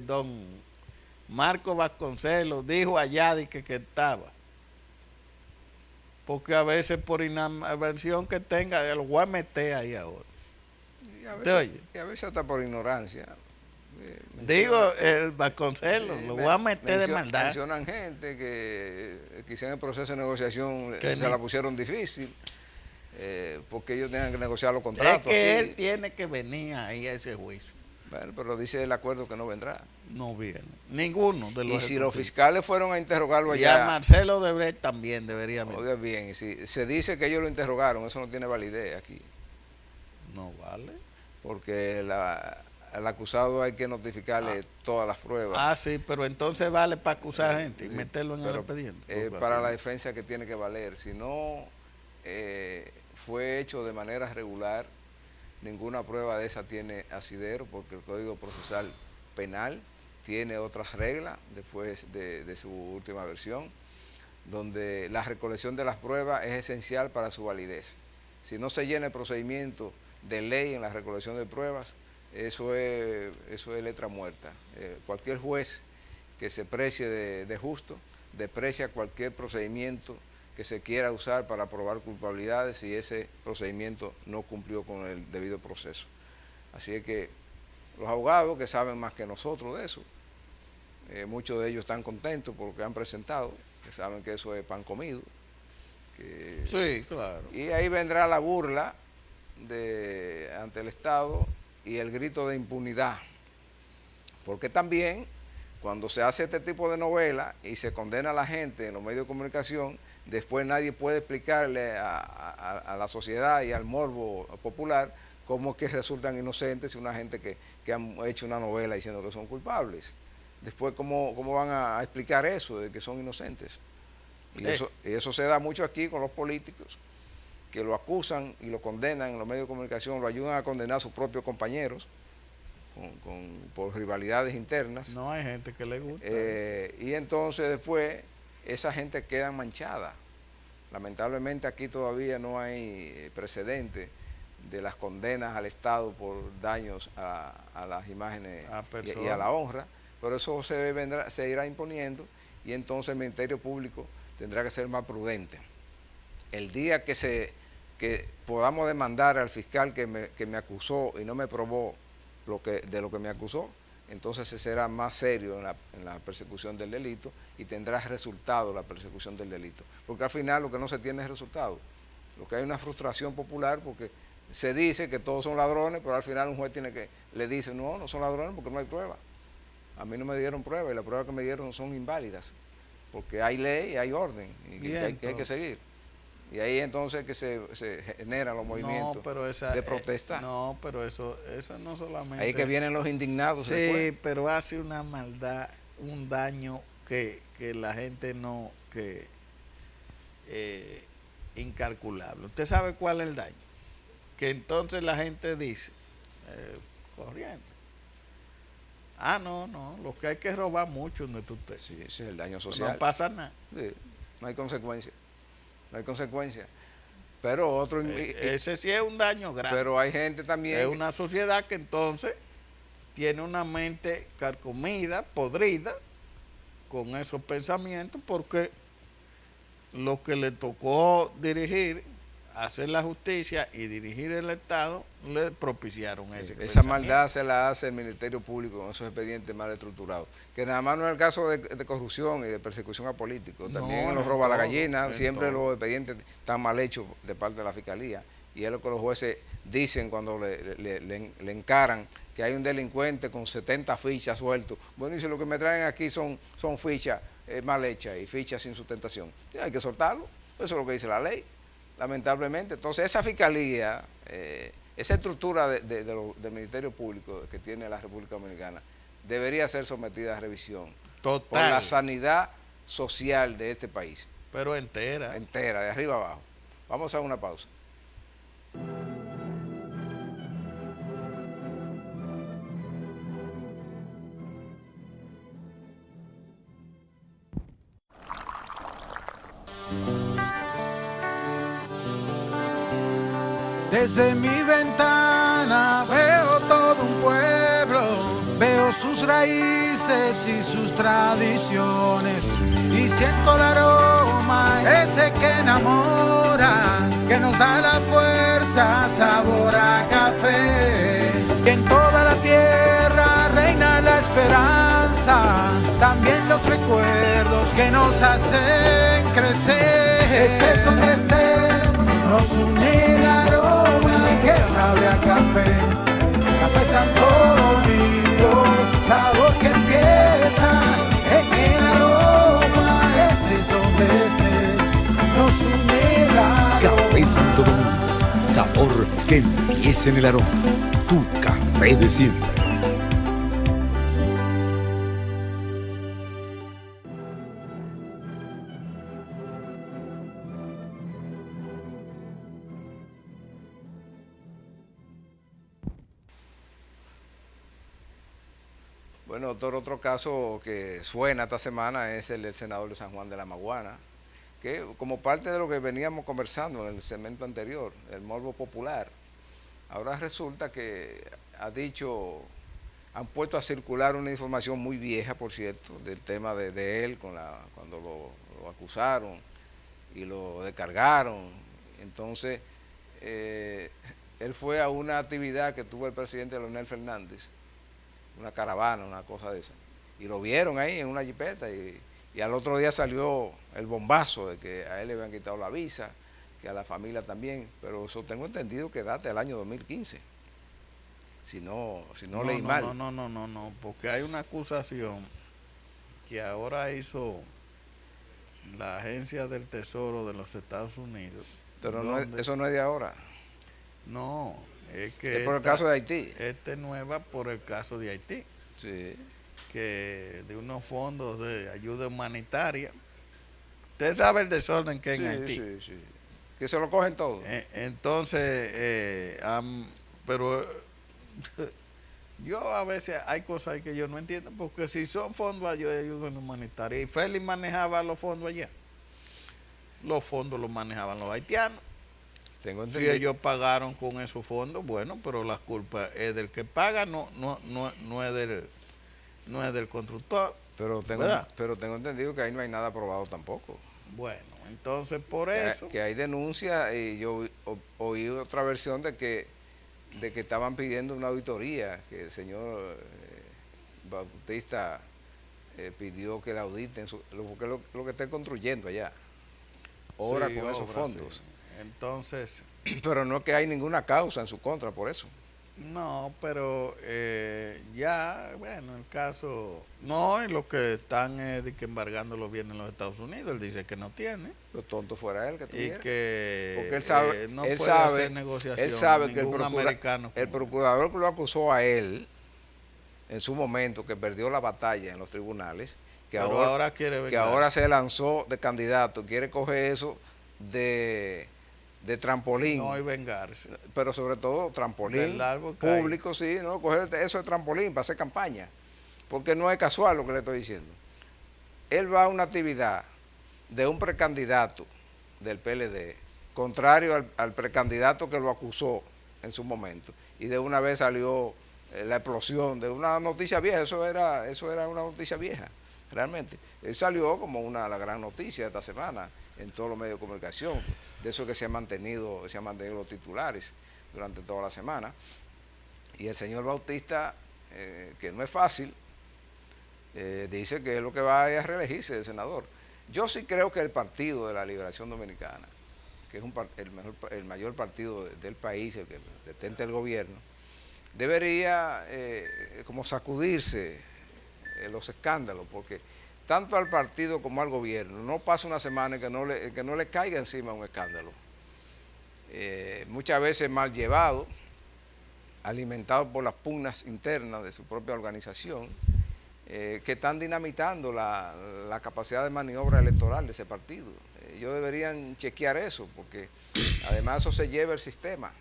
don Marco Vasconcelos dijo allá de que estaba. Porque a veces por inadversión que tenga, lo voy a meter ahí ahora. Y a veces hasta por ignorancia. Digo, Vasconcelos, Sí, lo voy a meter de maldad. Mencionan gente que quizá en el proceso de negociación Que se la pusieron difícil, porque ellos tenían que negociar los contratos. Es que aquí. él tiene que venir ahí a ese juicio. Bueno, pero dice el acuerdo que no vendrá. No viene. Ninguno de los Y si los ejecutivos. fiscales fueron a interrogarlo Y a allá, Marcelo Odebrecht también debería venir. oiga bien, si se dice que ellos lo interrogaron, eso no tiene validez aquí, No vale. porque al acusado hay que notificarle todas las pruebas. Sí, pero entonces vale para acusar gente y meterlo en el expediente. Para la defensa que tiene que valer. Si no fue hecho de manera regular, ninguna prueba de esa tiene asidero, porque el Código Procesal Penal tiene otras reglas después de su última versión, donde la recolección de las pruebas es esencial para su validez. Si no se llena el procedimiento de ley en la recolección de pruebas, eso es letra muerta. Cualquier juez que se precie de justo, desprecia cualquier procedimiento que se quiera usar para probar culpabilidades si ese procedimiento no cumplió con el debido proceso. Así es que los abogados que saben más que nosotros de eso, muchos de ellos están contentos por lo que han presentado, que saben que eso es pan comido. Sí, claro. Y ahí vendrá la burla ante el Estado y el grito de impunidad. Porque también, cuando se hace este tipo de novela y se condena a la gente en los medios de comunicación, después nadie puede explicarle a la sociedad y al morbo popular cómo es que resultan inocentes una gente que han hecho una novela diciendo que son culpables. Después, ¿cómo van a explicar eso de que son inocentes? Y eso se da mucho aquí con los políticos, que lo acusan y lo condenan en los medios de comunicación, lo ayudan a condenar a sus propios compañeros, por rivalidades internas. No hay gente que le gusta. Y entonces después esa gente queda manchada. Lamentablemente aquí todavía no hay precedente de las condenas al Estado por daños a las imágenes y a la honra, pero eso se irá imponiendo y entonces el Ministerio Público tendrá que ser más prudente. El día que podamos demandar al fiscal que me acusó y no me probó de lo que me acusó, entonces se será más serio en la persecución del delito y tendrá resultado la persecución del delito. Porque al final lo que no se tiene es resultado. Lo que hay una frustración popular porque se dice que todos son ladrones, pero al final un juez le dice, no son ladrones porque no hay prueba. A mí no me dieron prueba y las pruebas que me dieron son inválidas, porque hay ley y hay orden y que hay que seguir. Y ahí entonces que se generan los movimientos de protesta. No, pero eso no solamente... Ahí que vienen los indignados. Sí, después. Pero hace una maldad, un daño que la gente no... incalculable. ¿Usted sabe cuál es el daño? Que entonces la gente dice, corriente. No, lo que hay que robar mucho donde tú estés. Sí, ese es el daño social. No pasa nada. Sí, no hay consecuencia. No hay consecuencia. Pero otro... ese sí es un daño grave. Pero hay gente también... Es una sociedad que entonces tiene una mente carcomida, podrida, con esos pensamientos, porque lo que le tocó dirigir, hacer la justicia y dirigir el Estado, le propiciaron esa maldad se la hace el Ministerio Público con esos expedientes mal estructurados, que nada más no es el caso de corrupción y de persecución a políticos, también en los roba la gallina, siempre los expedientes están mal hechos de parte de la Fiscalía, y es lo que los jueces dicen cuando le encaran que hay un delincuente con 70 fichas sueltos. Bueno, y si lo que me traen aquí son fichas mal hechas y fichas sin sustentación, hay que soltarlo, eso es lo que dice la ley. Lamentablemente, entonces esa fiscalía, esa estructura del Ministerio Público que tiene la República Dominicana, debería ser sometida a revisión. Total. Por la sanidad social de este país. Pero entera. Entera, de arriba abajo. Vamos a una pausa. Desde mi ventana veo todo un pueblo, veo sus raíces y sus tradiciones y siento el aroma ese que enamora, que nos da la fuerza, sabor a café. Y en toda la tierra reina la esperanza, también los recuerdos que nos hacen crecer. Estés donde estés, nos une el aroma que sabe a café. Café Santo Domingo, sabor que empieza en el aroma. Estés donde estés, nos une el aroma. Café Santo Domingo, sabor que empieza en el aroma. Tu café de siempre. Bueno, doctor, otro caso que suena esta semana es el del senador de San Juan de la Maguana, que como parte de lo que veníamos conversando en el segmento anterior, el morbo popular, ahora resulta que han puesto a circular una información muy vieja, por cierto, del tema de él cuando lo acusaron y lo descargaron. Entonces, él fue a una actividad que tuvo el presidente Leonel Fernández, una caravana, una cosa de esa, y lo vieron ahí en una jipeta y al otro día salió el bombazo de que a él le habían quitado la visa, que a la familia también, pero eso tengo entendido que data del año 2015, si no leí mal. No, porque hay una acusación que ahora hizo la Agencia del Tesoro de los Estados Unidos. Pero eso no es de ahora. No, es que es por el caso de Haití. Esta es nueva por el caso de Haití. Sí. Que de unos fondos de ayuda humanitaria. Usted sabe el desorden que hay en Haití. Sí. Que se lo cogen todo. Entonces, pero Yo a veces hay cosas ahí que yo no entiendo, porque si son fondos de ayuda humanitaria, y Félix manejaba los fondos allá, los fondos los manejaban los haitianos. Tengo Si entendido. ellos pagaron con esos fondos, bueno, pero la culpa es del que paga, no es del constructor. ¿Verdad? Pero tengo entendido que ahí no hay nada aprobado tampoco. Bueno, entonces por eso. Que hay denuncia y yo oí otra versión de que estaban pidiendo una auditoría, que el señor Bautista pidió que la auditen, porque lo que está construyendo allá, obra Sí, con esos obra, fondos. sí. Entonces, Pero no es que hay ninguna causa en su contra por eso. no, pero ya, bueno, el caso, no, y lo que están de que embargando los bienes en los Estados Unidos, él dice que no tiene, Lo tonto fuera él que y tuviera. que Porque él sabe, no él puede sabe, hacer negociación él sabe que ningún americano el como él. procurador que lo acusó a él en su momento, que perdió la batalla en los tribunales, que Pero ahora quiere que vengarse. ahora se lanzó de candidato, quiere coger eso de trampolín, No hay vengarse. pero sobre todo trampolín Del árbol caído. público, sí, ¿no? Coger eso de trampolín para hacer campaña, porque no es casual lo que le estoy diciendo. Él va a una actividad de un precandidato del PLD, contrario al precandidato que lo acusó en su momento, y de una vez salió la explosión de una noticia vieja. Eso era una noticia vieja, realmente. Él salió como la gran noticia de esta semana en todos los medios de comunicación, de eso que se han mantenido los titulares durante toda la semana. Y el señor Bautista, que no es fácil, dice que es lo que va a reelegirse de senador. Yo sí creo que el Partido de la Liberación Dominicana, que es el mayor partido del país, el que detenta el gobierno, debería como sacudirse los escándalos, porque tanto al partido como al gobierno no pasa una semana que no le caiga encima un escándalo. Muchas veces mal llevado, alimentado por las pugnas internas de su propia organización, que están dinamitando la capacidad de maniobra electoral de ese partido. Ellos deberían chequear eso, porque además eso se lleva el sistema.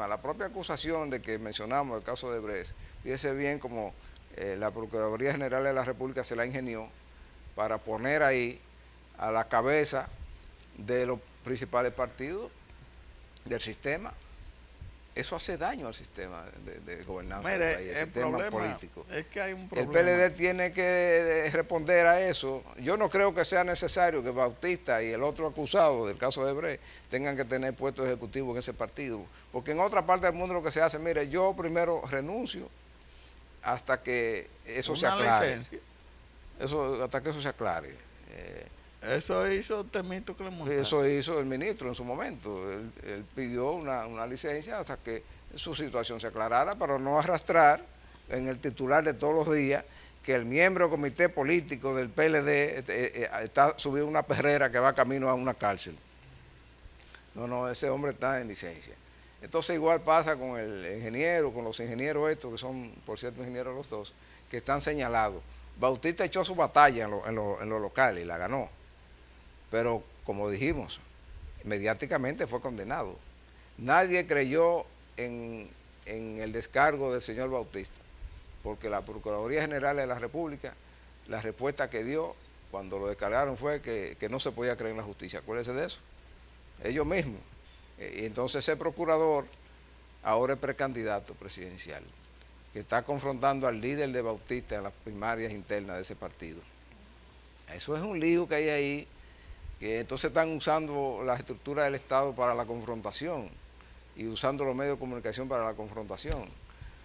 La propia acusación de que mencionamos el caso de Brecht, fíjese bien como la Procuraduría General de la República se la ingenió para poner ahí a la cabeza de los principales partidos del sistema. Eso hace daño al sistema de gobernanza del país, el sistema político. Es que hay un El problema. PLD tiene que responder a eso. Yo no creo que sea necesario que Bautista y el otro acusado del caso de Brecht tengan que tener puestos ejecutivos en ese partido, porque en otra parte del mundo lo que se hace, mire, yo primero renuncio hasta que eso se aclare. Hasta que eso se aclare. Eso hizo Temito Clemente. Eso hizo el ministro en su momento. Él pidió una licencia hasta que su situación se aclarara, para no arrastrar en el titular de todos los días que el miembro del comité político del PLD está subido a una perrera que va camino a una cárcel. No, ese hombre está en licencia. Entonces igual pasa con el ingeniero, con los ingenieros estos, que son, por cierto, ingenieros los dos, que están señalados. Bautista echó su batalla en lo local y la ganó. Pero, como dijimos, mediáticamente fue condenado. Nadie creyó en el descargo del señor Bautista, porque la Procuraduría General de la República, la respuesta que dio cuando lo descargaron fue que no se podía creer en la justicia. Acuérdense de eso. Ellos mismos. Y entonces ese procurador ahora es precandidato presidencial, que está confrontando al líder de Bautista en las primarias internas de ese partido. Eso es un lío que hay ahí, que entonces están usando las estructuras del Estado para la confrontación y usando los medios de comunicación para la confrontación.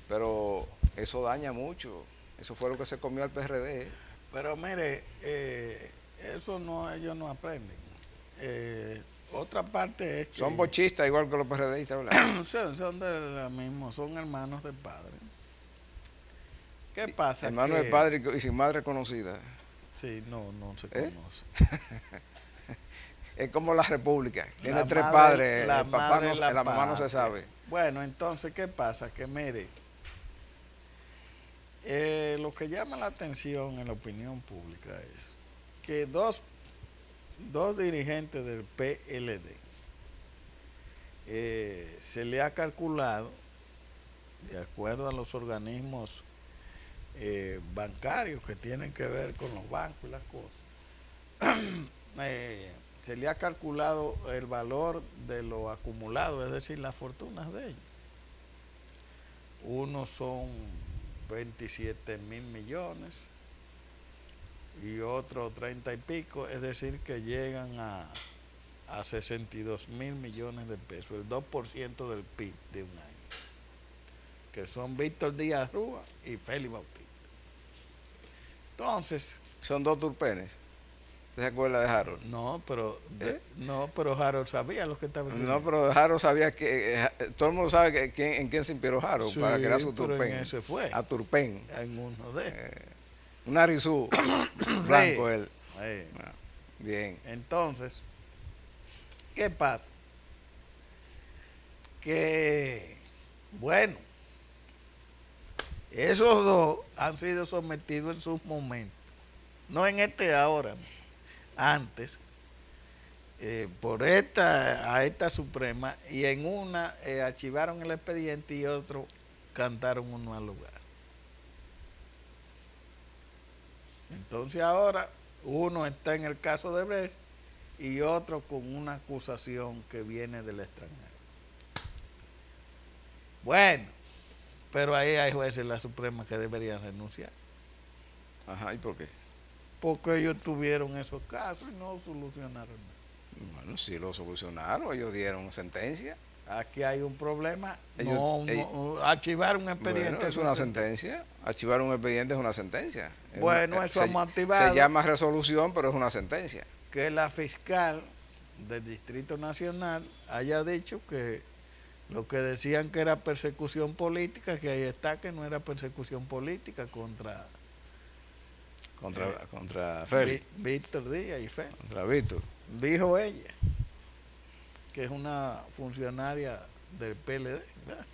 Pero eso daña mucho. Eso fue lo que se comió al PRD. Pero mire, eso no, ellos no aprenden. Otra parte es que... Son bochistas igual que los PRDistas, ¿verdad? son de la misma, son hermanos del padre. ¿Qué pasa? Hermanos de padre y sin madre conocida. Sí, no se conoce. Es como la República. Tiene tres madre, padres, la el papá no, la la mamá no se patria. sabe. Bueno, entonces, ¿qué pasa? Que mire, lo que llama la atención en la opinión pública es que dos dirigentes del PLD se le ha calculado de acuerdo a los organismos bancarios que tienen que ver con los bancos y las cosas, se le ha calculado el valor de lo acumulado, es decir, las fortunas de ellos. Unos son 27.000 millones y otros 30 y pico, es decir, que llegan a 62.000 millones de pesos, el 2% del PIB de un año, que son Víctor Díaz Rúa y Félix Bautista. Entonces, Son dos turpenes. ¿Usted se acuerda de Harold? no, pero Harold sabía lo que estaba diciendo. No, pero Harold sabía que todo el mundo sabe en quién se inspiró Harold Sí, para crear su pero turpen. en ese fue. A turpen. En uno de Un arizú blanco él. Sí. Ah, bien. Entonces, ¿qué pasa? Que, bueno, esos dos han sido sometidos en sus momentos, no en este ahora, antes, a esta Suprema, y en una archivaron el expediente y otro cantaron uno al lugar. Entonces ahora uno está en el caso de Brecht y otro con una acusación que viene del extranjero. Bueno, pero ahí hay jueces de la Suprema que deberían renunciar, Ajá, ¿y por qué? porque ellos tuvieron esos casos y no solucionaron nada. Bueno, sí lo solucionaron, ellos dieron sentencia. Aquí hay un problema, Ellos- archivar un expediente. Bueno, es una sentencia. Archivar un expediente es una sentencia. Bueno, eso hemos activado. Se llama resolución, pero es una sentencia. Que la fiscal del Distrito Nacional haya dicho que lo que decían que era persecución política, que ahí está que no era persecución política contra Contra Félix, Víctor Díaz y Félix. contra Víctor. Dijo ella, que es una funcionaria del PLD, ¿verdad?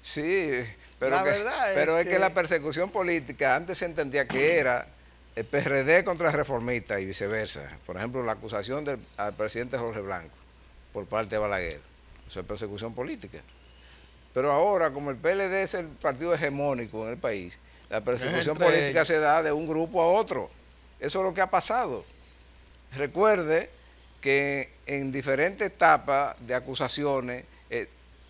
Sí, pero, La verdad es es que la persecución política antes se entendía que era el PRD contra el reformista y viceversa. Por ejemplo, la acusación al presidente Jorge Blanco por parte de Balaguer. Eso es persecución política. Pero ahora, como el PLD es el partido hegemónico en el país, la persecución entre política ellos. se da de un grupo a otro. Eso es lo que ha pasado. Recuerde que en diferentes etapas de acusaciones,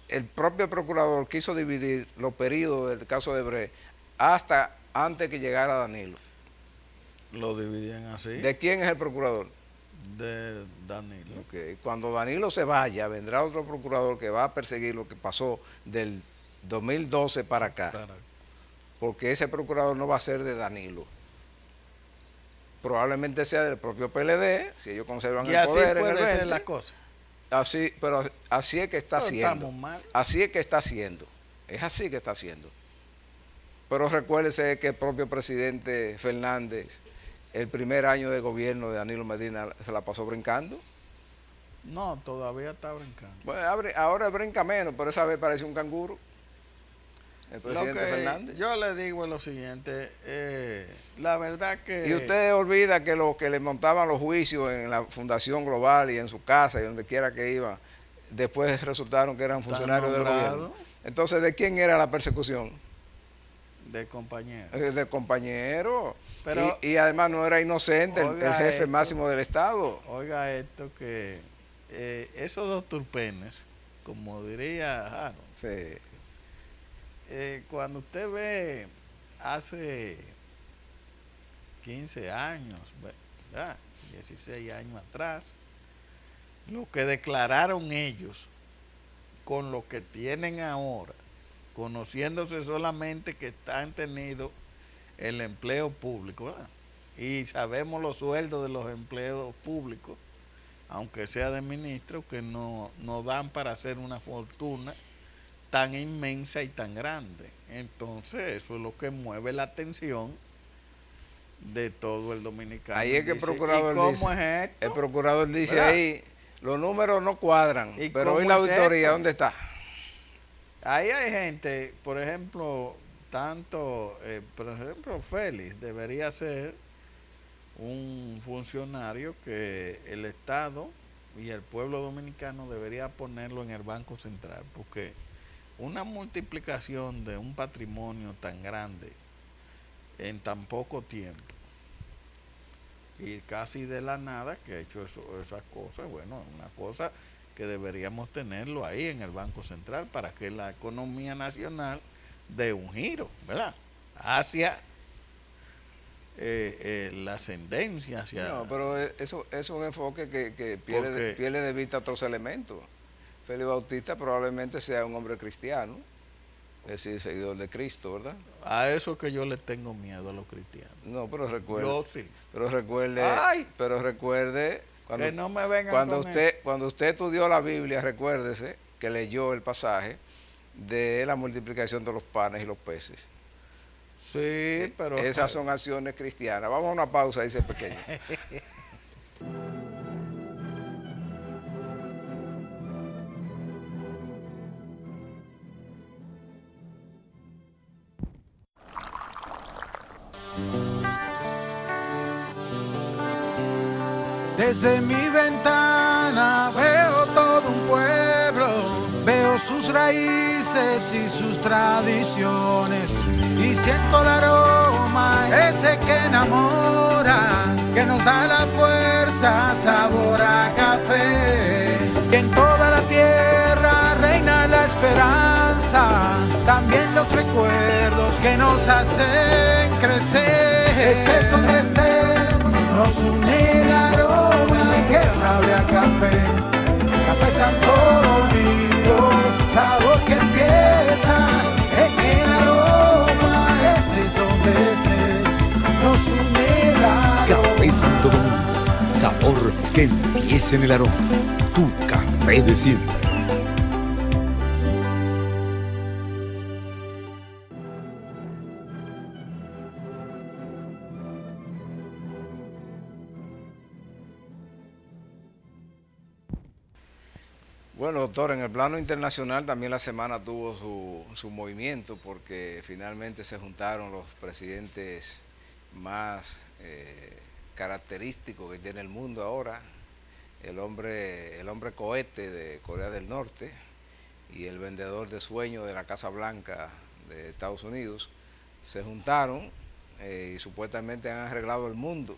el propio procurador quiso dividir los periodos del caso de Brecht hasta antes que llegara Danilo. Lo dividían así, ¿De quién es el procurador? de Danilo. Ok, cuando Danilo se vaya, vendrá otro procurador que va a perseguir lo que pasó del 2012 para acá, porque ese procurador no va a ser de Danilo. Probablemente sea del propio PLD, si ellos conservan Y el así poder en el puede ser 20. la cosa. Así, pero así es que está No haciendo. estamos mal. Así es que está haciendo. Es así que está haciendo. Pero recuérdese que el propio presidente Fernández, el primer año de gobierno de Danilo Medina, se la pasó brincando. No, todavía está brincando. Bueno, ahora brinca menos, pero esa vez parece un canguro. El Lo presidente que Fernández. yo le digo es lo siguiente, la verdad que... Y usted olvida que los que le montaban los juicios en la Fundación Global y en su casa y donde quiera que iba, después resultaron que eran funcionarios del nombrados. gobierno. Entonces, ¿de quién era la persecución? de compañeros. De compañero. Pero- y además no era inocente el Oiga jefe esto. máximo del Estado. Oiga esto que esos dos turpenes, como diría Harold, Sí. cuando usted ve hace 15 años, ¿verdad? 16 años atrás, lo que declararon ellos con lo que tienen ahora, conociéndose solamente que han tenido el empleo público, ¿verdad? Y sabemos los sueldos de los empleos públicos, aunque sea de ministro, que no dan para hacer una fortuna tan inmensa y tan grande. Entonces eso es lo que mueve la atención de todo el dominicano. Ahí es que el Dice, procurador ¿y cómo dice, es esto? el procurador dice ¿Verdad? ahí, los números no cuadran, ¿Y pero hoy cómo la es auditoría, esto? ¿dónde está? Ahí hay gente, por ejemplo, por ejemplo, Félix debería ser un funcionario que el Estado y el pueblo dominicano debería ponerlo en el Banco Central, porque una multiplicación de un patrimonio tan grande en tan poco tiempo y casi de la nada que ha hecho esas cosas, bueno, una cosa que deberíamos tenerlo ahí en el Banco Central para que la economía nacional dé un giro, ¿verdad? Hacia la ascendencia, hacia... No, pero eso es un enfoque que pierde de vista otros elementos. Félix Bautista probablemente sea un hombre cristiano, es decir, seguidor de Cristo, ¿verdad? A eso que yo le tengo miedo a los cristianos. No, pero recuerde. Yo sí. Pero recuerde. ¡Ay! Pero recuerde. Que no me vengan con eso. Cuando usted estudió la Biblia, recuérdese que leyó el pasaje de la multiplicación de los panes y los peces. Sí, pero... Esas son acciones cristianas. Vamos a una pausa, dice el pequeño. Desde mi ventana veo todo un pueblo, veo sus raíces y sus tradiciones y siento el aroma ese que enamora, que nos da la fuerza, sabor a café. Y en toda la tierra reina la esperanza, también los recuerdos que nos hacen crecer. Estés donde estés, nos une el aroma que sabe a café. Café Santo Domingo, sabor que empieza en el aroma. Estés donde estés, nos une el aroma. Café Santo Domingo, sabor que empieza en el aroma. Tu café de siempre. Bueno, doctor, en el plano internacional también la semana tuvo su movimiento porque finalmente se juntaron los presidentes más característicos que tiene el mundo ahora, el hombre cohete de Corea del Norte y el vendedor de sueños de la Casa Blanca de Estados Unidos, se juntaron y supuestamente han arreglado el mundo.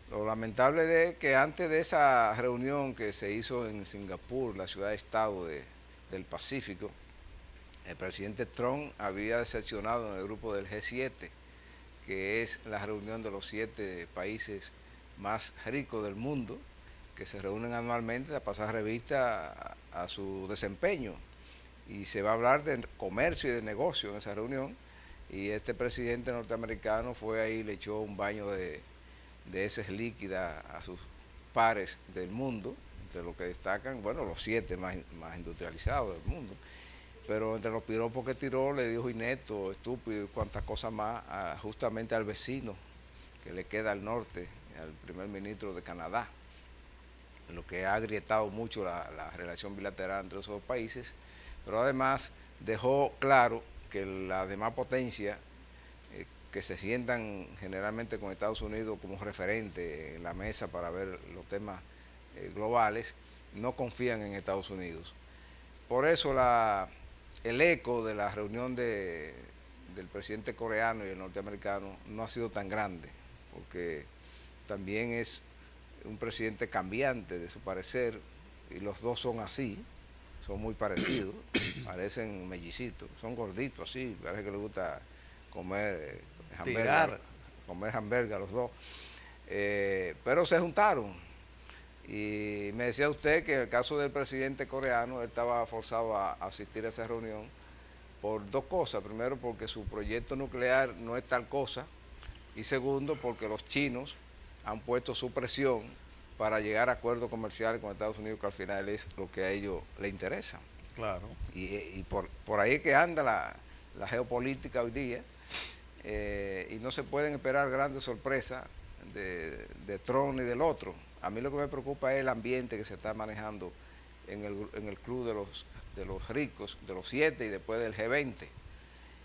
Lo lamentable es que antes de esa reunión que se hizo en Singapur, la ciudad-estado del Pacífico, el presidente Trump había decepcionado en el grupo del G7, que es la reunión de los 7 países más ricos del mundo, que se reúnen anualmente a pasar revista a su desempeño. Y se va a hablar de comercio y de negocio en esa reunión. Y este presidente norteamericano fue ahí y le echó un baño de heces líquidas a sus pares del mundo, entre los que destacan, bueno, los 7 más industrializados del mundo, pero entre los piropos que tiró le dijo inepto, estúpido y cuantas cosas más justamente al vecino que le queda al norte, al primer ministro de Canadá, lo que ha agrietado mucho la relación bilateral entre esos dos países, pero además dejó claro que las demás potencias que se sientan generalmente con Estados Unidos como referente en la mesa para ver los temas globales, no confían en Estados Unidos. Por eso el eco de la reunión del presidente coreano y el norteamericano no ha sido tan grande, porque también es un presidente cambiante de su parecer, y los dos son así, son muy parecidos, parecen mellicitos, son gorditos así, parece que les gusta comer hamburger a los dos, pero se juntaron y me decía usted que en el caso del presidente coreano él estaba forzado a asistir a esa reunión por 2 cosas: primero porque su proyecto nuclear no es tal cosa, y segundo porque los chinos han puesto su presión para llegar a acuerdos comerciales con Estados Unidos, que al final es lo que a ellos les interesa. Claro. Y por ahí es que anda la geopolítica hoy día. Y no se pueden esperar grandes sorpresas de Trump ni del otro. A mí lo que me preocupa es el ambiente que se está manejando en el club de los ricos, de los 7 y después del G20,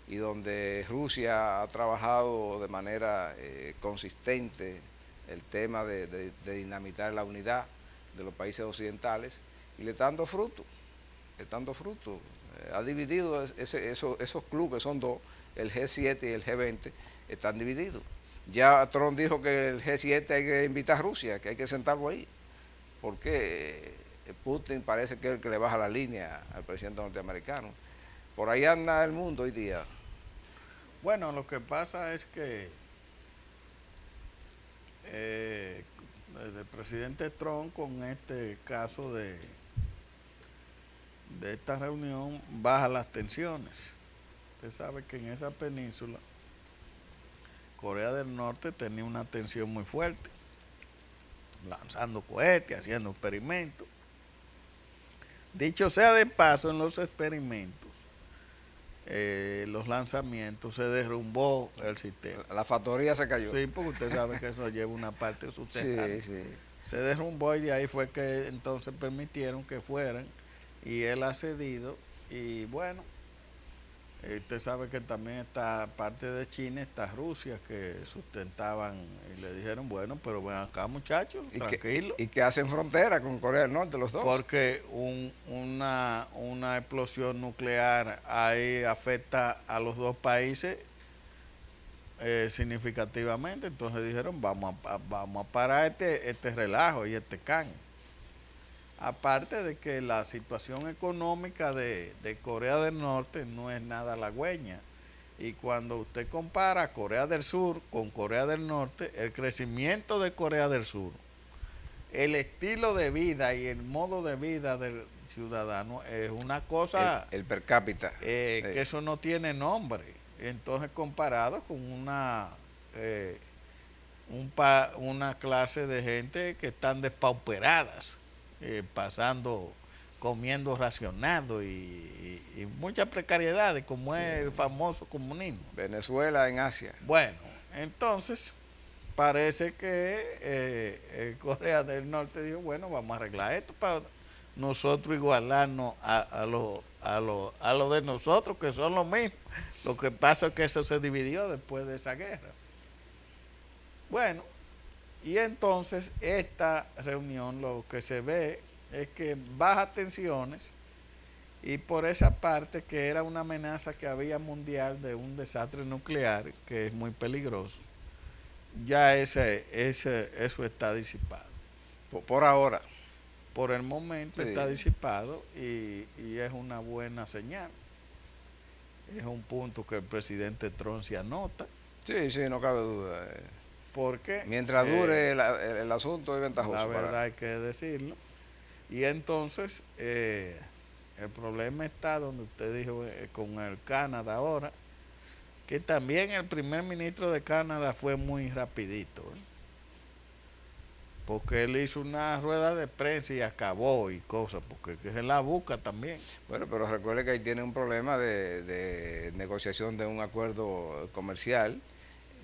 y donde Rusia ha trabajado de manera consistente el tema de dinamitar la unidad de los países occidentales, y le está dando fruto. Ha dividido esos clubes, son dos, el G7 y el G20, están divididos. Ya Trump dijo que el G7 hay que invitar a Rusia, que hay que sentarlo ahí, porque Putin parece que es el que le baja la línea al presidente norteamericano. Por ahí anda el mundo hoy día. Bueno, lo que pasa es que el presidente Trump, con este caso de esta reunión, baja las tensiones. Usted sabe que en esa península Corea del Norte tenía una tensión muy fuerte, lanzando cohetes, haciendo experimentos. Dicho sea de paso, en los experimentos, los lanzamientos, se derrumbó el sistema. La factoría se cayó. Sí, porque usted sabe que eso lleva una parte subterránea. Sí, sí. Se derrumbó y de ahí fue que entonces permitieron que fueran, y él ha cedido. Y bueno, usted sabe que también está parte de China, está Rusia, que sustentaban y le dijeron, bueno, pero ven acá, muchachos, tranquilo. Y que hacen frontera con Corea del Norte los dos. Porque una explosión nuclear ahí afecta a los dos países significativamente. Entonces dijeron, vamos a parar este relajo y este can. Aparte de que la situación económica de Corea del Norte no es nada halagüeña. Y cuando usted compara Corea del Sur con Corea del Norte, el crecimiento de Corea del Sur, el estilo de vida y el modo de vida del ciudadano es una cosa... El per cápita. Que eso no tiene nombre. Entonces, comparado con una clase de gente que están despauperadas, comiendo racionado y muchas precariedades, como es el famoso comunismo. Venezuela en Asia. Bueno, entonces parece que Corea del Norte dijo, bueno, vamos a arreglar esto para nosotros igualarnos a lo de nosotros, que son lo mismo. Lo que pasa es que eso se dividió después de esa guerra. Bueno, y entonces esta reunión lo que se ve es que baja tensiones, y por esa parte, que era una amenaza que había mundial de un desastre nuclear, que es muy peligroso, ya eso está disipado. Por ahora. Por el momento Sí. está disipado, y es una buena señal. Es un punto que el presidente Trump se anota. Sí, sí, no cabe duda. Porque Mientras dure el asunto es ventajoso. La verdad hay que decirlo. Y entonces el problema está donde usted dijo, con el Canadá ahora, que también el primer ministro de Canadá fue muy rapidito, porque él hizo una rueda de prensa y acabó y cosas, porque que se la busca también. Bueno, pero recuerde que ahí tiene un problema de negociación de un acuerdo comercial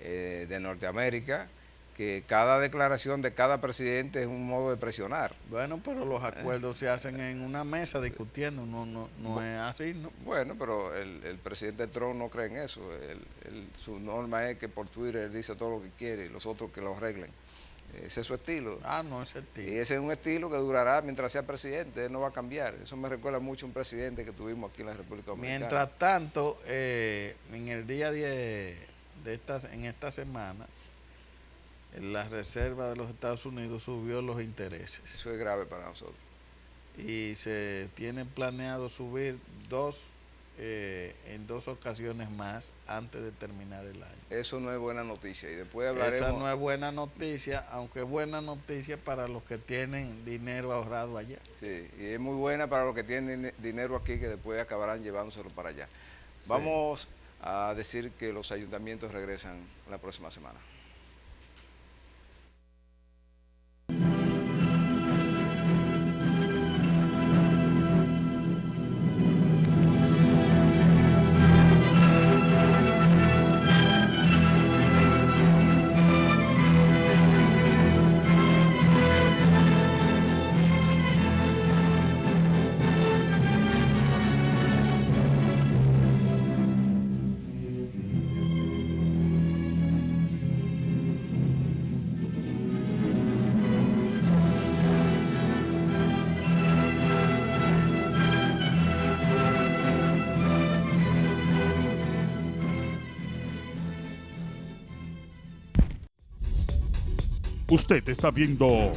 de Norteamérica, que cada declaración de cada presidente es un modo de presionar. Bueno, pero los acuerdos se hacen en una mesa discutiendo, no es así, ¿no? Bueno, pero el presidente Trump no cree en eso. Su norma es que por Twitter dice todo lo que quiere y los otros que lo arreglen. Ese es su estilo. No, ese Y estilo. ese es un estilo que durará mientras sea presidente, él no va a cambiar. Eso me recuerda mucho a un presidente que tuvimos aquí en la República Dominicana. Mientras tanto, en el día 10 en esta semana, la Reserva de los Estados Unidos subió los intereses. Eso es grave para nosotros. Y se tiene planeado subir en 2 ocasiones más antes de terminar el año. Eso no es buena noticia. Y después hablaremos. Esa no es buena noticia, aunque es buena noticia para los que tienen dinero ahorrado allá. Sí, y es muy buena para los que tienen dinero aquí, que después acabarán llevándoselo para allá. Sí. Vamos a decir que los ayuntamientos regresan la próxima semana. Usted está viendo